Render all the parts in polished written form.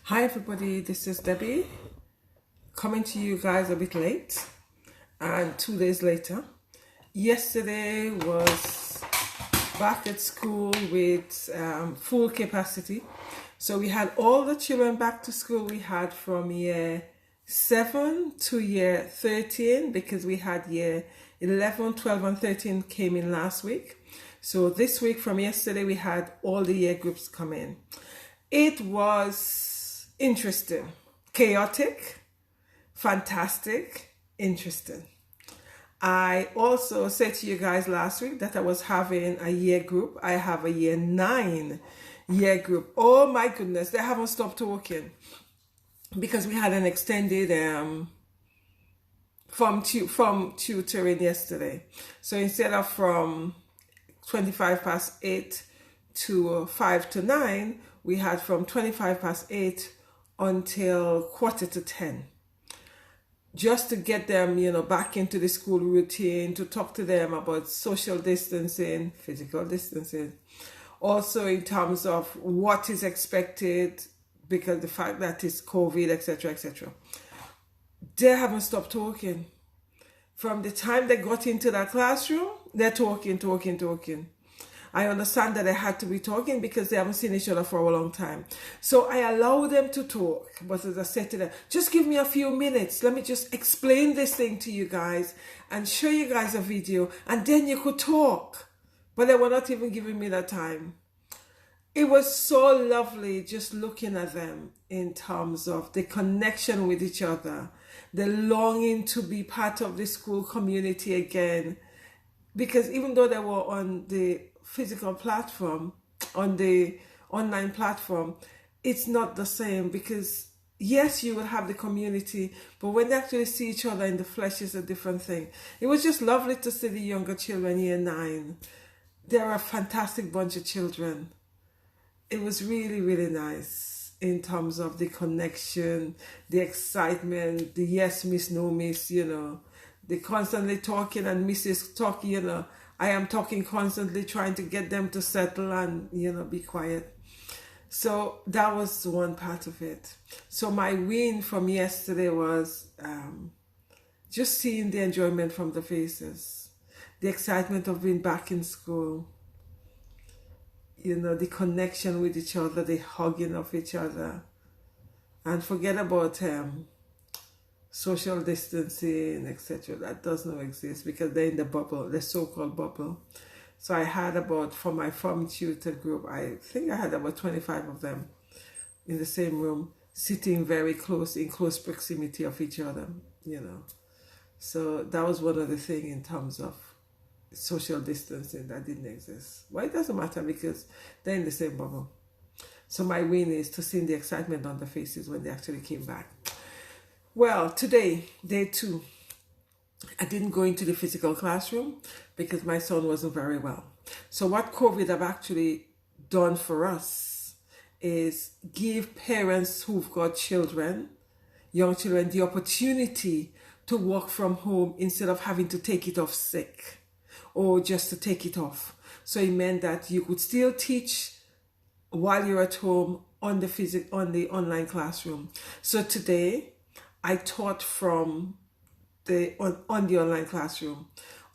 Hi everybody, this is Debbie coming to you guys a bit late and 2 days later. Yesterday was back at school with full capacity. So we had all the children back to school. We had from year 7 to year 13 because we had year 11, 12 and 13 came in last week. So this week from yesterday we had all the year groups come in. It was interesting, chaotic, fantastic, interesting. I also said to you guys last week that I was having a year group. I have a year 9 year group. Oh my goodness, they haven't stopped talking because we had an extended from tutoring yesterday. So instead of from 25 past 8 to 5 to 9, we had from 25 past 8 until quarter to 10, just to get them, back into the school routine, to talk to them about social distancing, physical distancing, also in terms of what is expected because the fact that it's COVID, etc., etc. They haven't stopped talking. From the time they got into that classroom, they're talking. I understand that they had to be talking because they haven't seen each other for a long time. So I allow them to talk. But as I said to them, just give me a few minutes. Let me just explain this thing to you guys and show you guys a video. And then you could talk. But they were not even giving me that time. It was so lovely just looking at them in terms of the connection with each other, the longing to be part of the school community again. Because even though they were on the physical platform, on the online platform, it's not the same because yes, you will have the community, but when they actually see each other in the flesh is a different thing. It was just lovely to see the younger children, year 9. They're a fantastic bunch of children. It was really, really nice in terms of the connection, the excitement, the yes, miss, no, miss, the constantly talking and Mrs. talking, I am talking constantly, trying to get them to settle and, be quiet. So that was one part of it. So my win from yesterday was just seeing the enjoyment from the faces, the excitement of being back in school, the connection with each other, the hugging of each other, and forget about social distancing, etc. That does not exist because they're in the bubble, the so-called bubble. So I had for my farm tutor group, I think I had about 25 of them in the same room, sitting very close, in close proximity of each other, So that was one of the things in terms of social distancing that didn't exist. Well, it doesn't matter because they're in the same bubble. So my win is to see the excitement on their faces when they actually came back. Well, today, day 2, I didn't go into the physical classroom because my son wasn't very well. So what COVID have actually done for us is give parents who've got children, young children, the opportunity to work from home instead of having to take it off sick or just to take it off. So it meant that you could still teach while you're at home on the online classroom. So today, I taught from on the online classroom.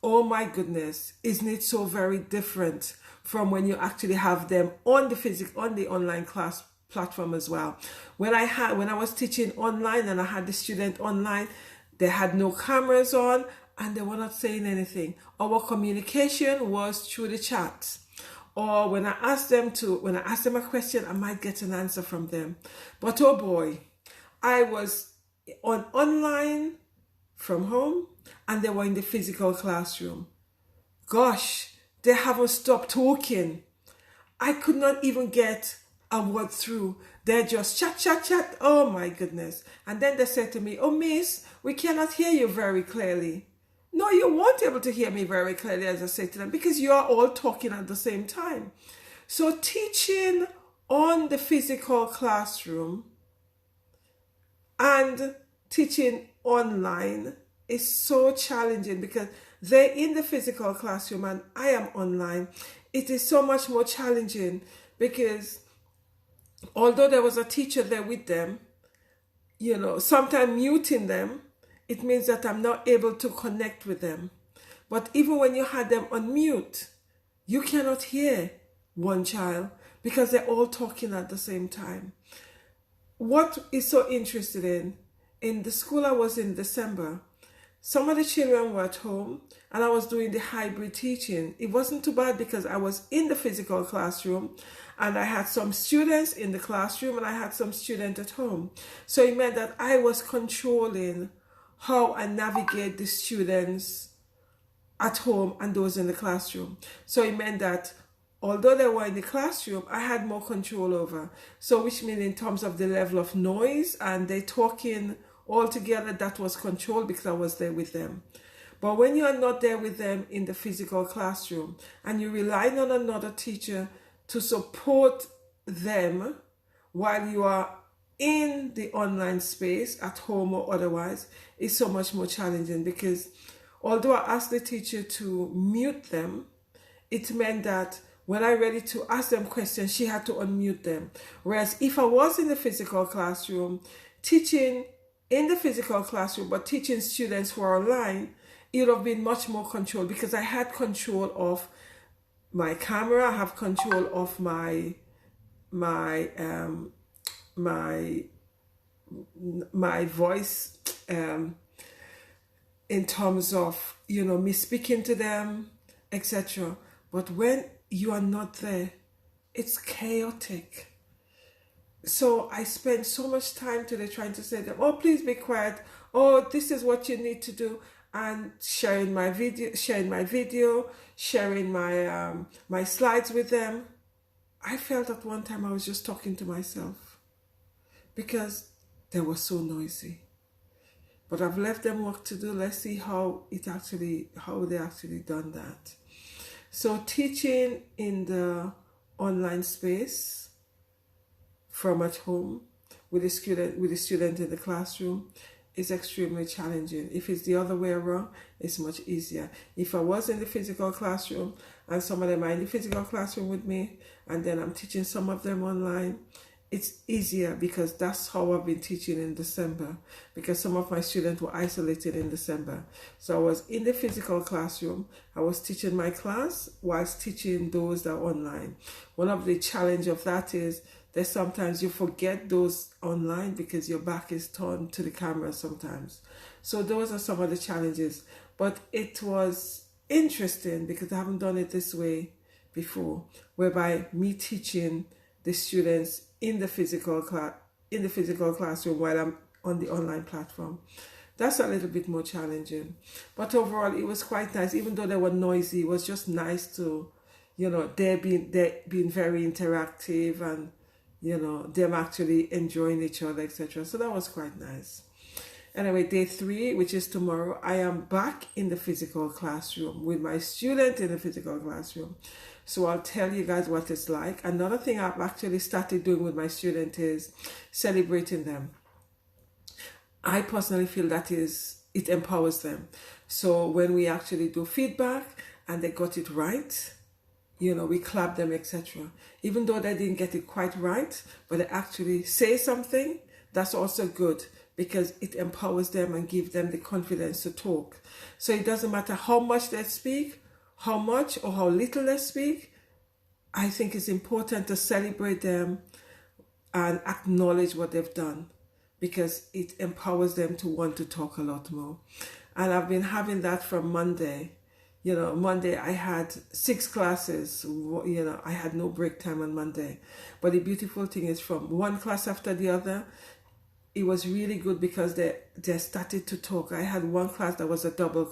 Oh my goodness, isn't it so very different from when you actually have them on the online class platform as well. When I was teaching online and I had the student online, they had no cameras on and they were not saying anything. Our communication was through the chat. Or when I asked them a question, I might get an answer from them. But oh boy, I was online from home and they were in the physical classroom. Gosh, they haven't stopped talking. I could not even get a word through. They're just chat. Oh my goodness. And then they said to me, "Oh miss, we cannot hear you very clearly." No, you weren't able to hear me very clearly, as I said to them, because you are all talking at the same time. So teaching on the physical classroom and teaching online is so challenging because they're in the physical classroom and I am online. It is so much more challenging because although there was a teacher there with them, sometimes muting them, it means that I'm not able to connect with them. But even when you had them on mute, you cannot hear one child because they're all talking at the same time. What is so interesting in the school I was in December, some of the children were at home and I was doing the hybrid teaching. It wasn't too bad because I was in the physical classroom and I had some students in the classroom and I had some students at home. So it meant that I was controlling how I navigate the students at home and those in the classroom. So it meant that although they were in the classroom, I had more control over. So which means in terms of the level of noise and they talking all together, that was controlled because I was there with them. But when you are not there with them in the physical classroom and you're relying on another teacher to support them while you are in the online space at home or otherwise, it's so much more challenging because although I asked the teacher to mute them, it meant that when I ready to ask them questions, she had to unmute them. Whereas if I was in the physical classroom, teaching in the physical classroom, but teaching students who are online, it would have been much more control because I had control of my camera, I have control of my voice in terms of me speaking to them, etc. But when you are not there, it's chaotic. So I spend so much time today trying to say to them, oh, please be quiet. Oh, this is what you need to do. And sharing my video, sharing my slides with them. I felt at one time I was just talking to myself because they were so noisy. But I've left them work to do. Let's see how they actually done that. So teaching in the online space from at home with the student in the classroom is extremely challenging. If it's the other way around, it's much easier. If I was in the physical classroom and some of them are in the physical classroom with me and then I'm teaching some of them online, it's easier because that's how I've been teaching in December, because some of my students were isolated in December. So I was in the physical classroom, I was teaching my class whilst teaching those that are online. One of the challenge of that is that sometimes you forget those online because your back is turned to the camera sometimes. So those are some of the challenges. But it was interesting because I haven't done it this way before, whereby me teaching the students in the physical classroom while I'm on the online platform. That's a little bit more challenging. But overall it was quite nice. Even though they were noisy, it was just nice to, they're being very interactive and them actually enjoying each other, etc. So that was quite nice. Anyway, day 3, which is tomorrow, I am back in the physical classroom with my student in the physical classroom. So I'll tell you guys what it's like. Another thing I've actually started doing with my student is celebrating them. I personally feel that it empowers them. So when we actually do feedback and they got it right, we clap them, etc. Even though they didn't get it quite right, but they actually say something, that's also good because it empowers them and gives them the confidence to talk. So it doesn't matter how much they speak, how much or how little they speak. I think it's important to celebrate them and acknowledge what they've done because it empowers them to want to talk a lot more. And I've been having that from Monday. Monday I had 6 classes. I had no break time on Monday. But the beautiful thing is from one class after the other, it was really good because they started to talk. I had one class that was a double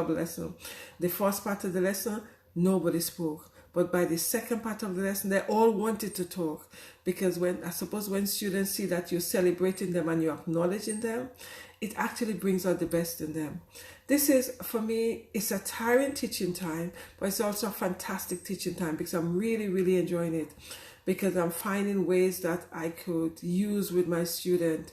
lesson. The first part of the lesson, nobody spoke. But by the second part of the lesson, they all wanted to talk. Because when students see that you're celebrating them and you're acknowledging them, it actually brings out the best in them. This is, for me, it's a tiring teaching time, but it's also a fantastic teaching time because I'm really, really enjoying it. Because I'm finding ways that I could use with my student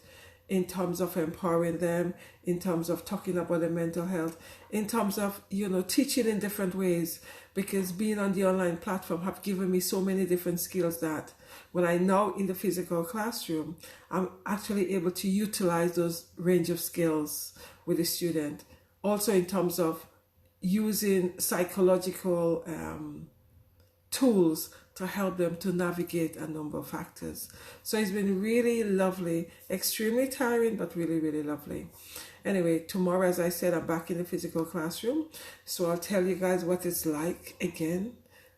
in terms of empowering them, in terms of talking about their mental health, in terms of, teaching in different ways, because being on the online platform have given me so many different skills that when I now in the physical classroom, I'm actually able to utilize those range of skills with the student. Also in terms of using psychological tools to help them to navigate a number of factors. So it's been really lovely, extremely tiring, but really, really lovely. Anyway, tomorrow, as I said, I'm back in the physical classroom. So I'll tell you guys what it's like again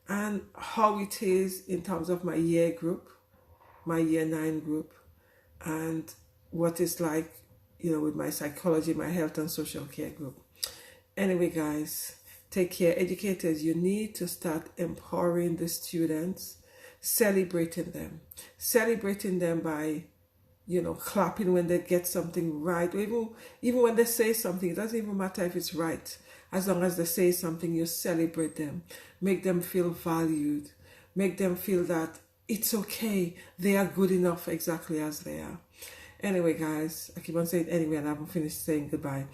and how it is in terms of my year group, my year 9 group, and what it's like, with my psychology, my health and social care group. Anyway, guys, take care. Educators, you need to start empowering the students, celebrating them by, clapping when they get something right. Or even when they say something, it doesn't even matter if it's right. As long as they say something, you celebrate them. Make them feel valued. Make them feel that it's okay. They are good enough exactly as they are. Anyway, guys, I keep on saying anyway and I haven't finished saying goodbye.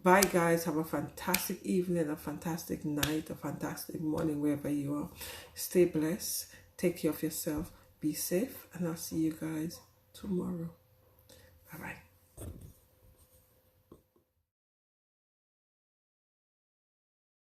Bye, guys. Have a fantastic evening, a fantastic night, a fantastic morning, wherever you are. Stay blessed. Take care of yourself. Be safe. And I'll see you guys tomorrow.